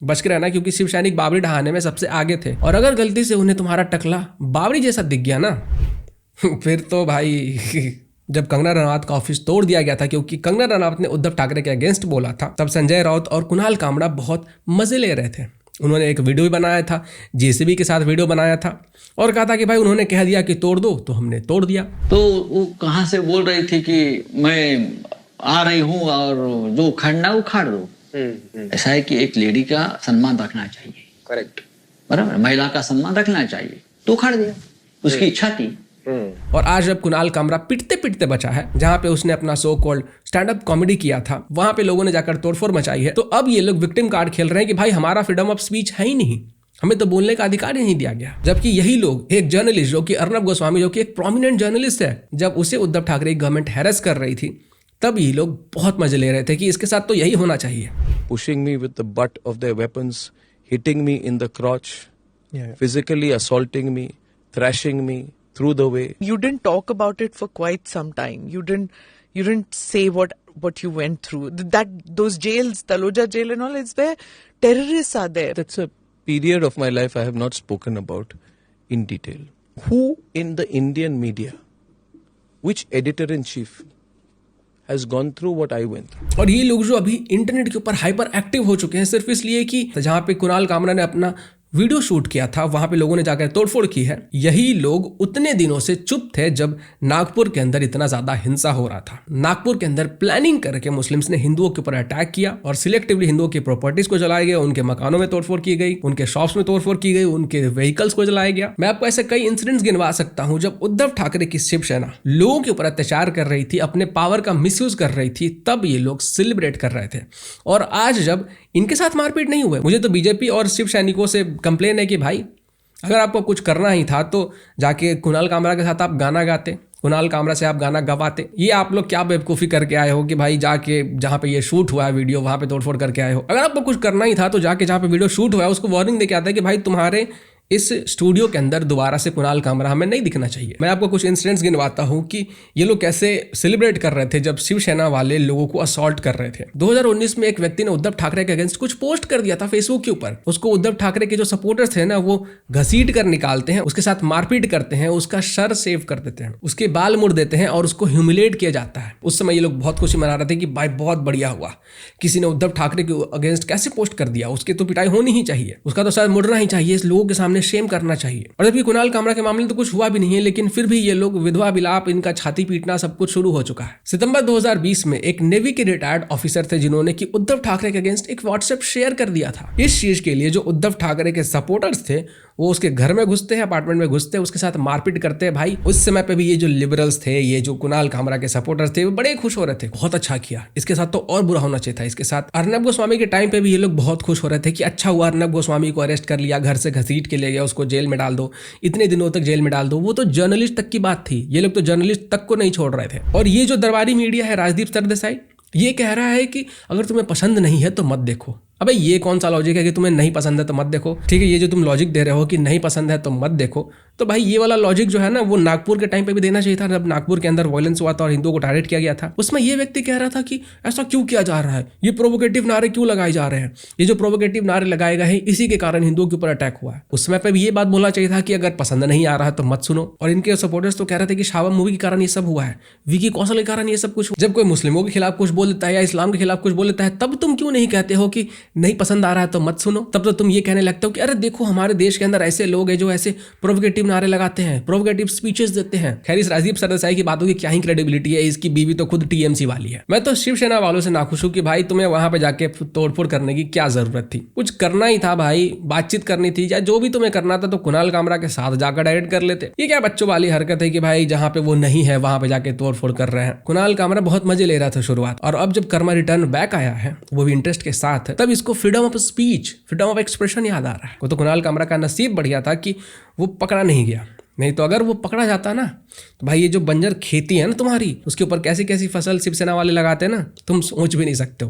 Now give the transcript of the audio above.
बच के रहना, क्योंकि शिव सैनिक बाबरी ढहाने में सबसे आगे थे। और अगर गलती से उन्हें तुम्हारा टकला बाबरी जैसा दिख गया ना फिर तो भाई जब कंगना रनावत का ऑफिस तोड़ दिया गया था क्योंकि कंगना रनावत ने उद्धव ठाकरे के अगेंस्ट बोला था, तब संजय राउत और कुणाल कामरा बहुत मजे ले रहे थे। उन्होंने एक वीडियो भी बनाया था, जेसीबी के साथ वीडियो बनाया था और कहा था कि भाई उन्होंने कह दिया कि तोड़ दो तो हमने तोड़ दिया। तो वो कहाँ से बोल रही थी कि मैं आ रही हूँ और जो उखाड़ना उखाड़ दो। ऐसा है कि एक लेडी का सम्मान रखना चाहिए। करेक्ट, बराबर, महिला का सम्मान रखना चाहिए, तो उखाड़ दिया, उसकी इच्छा थी। और आज जब कुणाल कामरा पिटते पिटते बचा है, जहां पे उसने अपना so called stand up comedy किया था, वहां पे लोगों ने जाकर तोड़फोड़ मचाई है, तो अब ये लोग विक्टिम कार्ड खेल रहे हैं कि भाई हमारा फ्रीडम ऑफ स्पीच है ही नहीं, हमें तो बोलने का अधिकार ही नहीं दिया गया। जबकि यही लोग, एक जर्नलिस्ट जो कि अर्नब गोस्वामी, जो कि एक प्रोमिनेंट जर्नलिस्ट है, जब उसे उद्धव ठाकरे की गवर्नमेंट हैरेस कर रही थी, तब ये लोग बहुत मजे ले रहे थे कि इसके साथ तो यही होना चाहिए। Pushing me with the butt of their weapons, hitting me in the crotch, physically assaulting me, thrashing me through the way. You didn't talk about it for quite some time. You didn't say what you went through. Those jails, Taloja jail and all, it's where terrorists are there. That's a period of my life I have not spoken about in detail. Who in the Indian media, which editor-in-chief has gone through what I went through? और ये लोग जो अभी internet के ऊपर hyper active हो चुके हैं सिर्फ इसलिए कि जहां पे कुणाल कामरा ने अपना वीडियो शूट किया था वहां पे लोगों ने जाकर तोड़फोड़ की है, यही लोग उतने दिनों से चुप थे जब नागपुर के अंदर इतना ज्यादा हिंसा हो रहा था। नागपुर के अंदर प्लानिंग करके मुस्लिम्स ने हिंदुओं के ऊपर अटैक किया और सिलेक्टिवली हिंदुओं की प्रॉपर्टीज को जलाया गया, उनके मकानों में तोड़फोड़ की गई, उनके शॉप्स में तोड़फोड़ की गई, उनके व्हीकल्स को जलाया गया। मैं आपको ऐसे कई इंसिडेंट्स गिनवा सकता हूं जब उद्धव ठाकरे की शिवसेना लोगों के ऊपर अत्याचार कर रही थी, अपने पावर का मिसयूज कर रही थी, तब ये लोग सेलिब्रेट कर रहे थे। और आज जब इनके साथ मारपीट नहीं हुए, मुझे तो बीजेपी और शिव सैनिकों से कंप्लेन है कि भाई अगर आपको कुछ करना ही था तो जाके कुणाल कामरा के साथ आप गाना गाते, कुणाल कामरा से आप गाना गवाते। ये आप लोग क्या बेवकूफ़ी करके आए हो कि भाई जाके जहाँ पे ये शूट हुआ है वीडियो वहाँ पे तोड़फोड़ करके आए हो। अगर आपको कुछ करना ही था तो जाके जहाँ पे वीडियो शूट हुआ है उसको वार्निंग देके आता है कि भाई तुम्हारे इस स्टूडियो के अंदर दोबारा से कुणाल कामरा हमें नहीं दिखना चाहिए। मैं आपको कुछ इंसिडेंट्स गिनवाता हूं कि ये लोग कैसे सेलिब्रेट कर रहे थे जब शिवसेना वाले लोगों को असॉल्ट कर रहे थे। 2019 में एक व्यक्ति ने उद्धव ठाकरे के अगेंस्ट कुछ पोस्ट कर दिया था फेसबुक के ऊपर। उसको उद्धव ठाकरे के जो सपोर्टर्स थे ना वो घसीट कर निकालते हैं, उसके साथ मारपीट करते हैं, उसका सर सेव कर देते हैं, उसके बाल मुड़ देते हैं और उसको ह्यूमिलेट किया जाता है। उस समय ये लोग बहुत खुशी मना रहे थे कि भाई बहुत बढ़िया हुआ, किसी ने उद्धव ठाकरे के अगेंस्ट कैसे पोस्ट कर दिया, उसकी तो पिटाई होनी ही चाहिए, उसका तो सर मुड़ना ही चाहिए, इस लोगों के सामने शेम करना चाहिए। और जबकि कुणाल कामरा के मामले में तो कुछ हुआ भी नहीं है, लेकिन फिर भी ये लोग विधवा विलाप, इनका छाती पीटना सब कुछ शुरू हो चुका है। सितंबर 2020 में एक नेवी के रिटायर्ड ऑफिसर थे जिन्होंने कि उद्धव ठाकरे के अगेंस्ट एक व्हाट्सएप शेयर कर दिया था। इस चीज के लिए जो उद्धव ठाकरे के सपोर्टर्स थे वो उसके घर में घुसते हैं, अपार्टमेंट में घुसते हैं, उसके साथ मारपीट करते हैं। भाई उस समय पे भी ये जो लिबरल्स थे, ये जो कुणाल कामरा के सपोर्टर्स थे, वो बड़े खुश हो रहे थे, बहुत अच्छा किया, इसके साथ तो और बुरा होना चाहिए था। इसके साथ अर्नब गोस्वामी के टाइम पे भी ये लोग बहुत खुश हो रहे थे कि अच्छा हुआ अर्नब गोस्वामी को अरेस्ट कर लिया, घर से घसीट के ले गया, उसको जेल में डाल दो, इतने दिनों तक जेल में डाल दो। वो तो जर्नलिस्ट तक की बात थी, ये लोग तो जर्नलिस्ट तक को नहीं छोड़ रहे थे। और ये जो दरबारी मीडिया है, राजदीप सरदेसाई, ये कह रहा है कि अगर तुम्हें पसंद नहीं है तो मत देखो। अबे ये कौन सा लॉजिक है कि तुम्हें नहीं पसंद है तो मत देखो? ठीक है, ये जो तुम लॉजिक दे रहे हो कि नहीं पसंद है तो मत देखो, तो भाई ये वाला लॉजिक जो है ना वो नागपुर के टाइम पे भी देना चाहिए था, जब नागपुर के अंदर वायलेंस हुआ था और हिंदुओं को टारगेट किया गया था। उसमें ये व्यक्ति कह रहा था कि ऐसा क्यों किया जा रहा है, ये प्रोवोकेटिव नारे क्यों लगाए जा रहे हैं, ये जो प्रोवोकेटिव नारे लगाए गए हैं इसी के कारण हिंदुओं के ऊपर अटैक हुआ है। उस समय पे भी ये बात बोलना चाहिए था कि अगर पसंद नहीं आ रहा है तो मत सुनो। और इनके सपोर्टर्स तो कह रहे थे कि शाबाब मूवी के कारण ये सब हुआ है, विकी कौशल के कारण ये सब कुछ। जब कोई मुस्लिमों के खिलाफ कुछ बोल देता है या इस्लाम के खिलाफ कुछ बोल देता है, तब तुम क्यों नहीं कहते हो कि नहीं पसंद आ रहा है तो मत सुनो? तब तो तुम ये कहने लगते हो कि अरे देखो हमारे देश के अंदर ऐसे लोग हैं जो ऐसे प्रोवोकेटिव नारे लगाते हैं, प्रोवोकेटिव स्पीचेस देते हैं। खैर इस राजदीप सरदेसाई की बातों की क्या ही क्रेडिबिलिटी है, इसकी बीवी तो खुद टीएमसी वाली है। मैं तो शिवसेना वालों से नाखुश हूं कि भाई तुम्हें वहां पे जाके तोड़फोड़ करने की क्या जरूरत थी? कुछ करना ही था भाई, बातचीत करनी थी या जो भी तुम्हें करना था तो कुणाल कामरा के साथ जाकर डायरेक्ट कर लेते। ये क्या बच्चों वाली हरकत है कि भाई जहां पे वो नहीं है वहां पे जाके तोड़फोड़ कर रहे हैं। कुणाल कामरा बहुत मजे ले रहा था शुरुआत, और अब जब कर्मा रिटर्न बैक आया है वो भी इंटरेस्ट के साथ, तब इसको freedom of speech, freedom of expression याद आ रहा है। वो तो कुणाल कामरा का नसीब बढ़िया था कि वो पकड़ा नहीं गया, नहीं तो अगर वो पकड़ा जाता ना तो भाई ये जो बंजर खेती है ना तुम्हारी, उसके ऊपर कैसी कैसी फसल शिवसेना वाले लगाते हैं ना, तुम सोच भी नहीं सकते हो।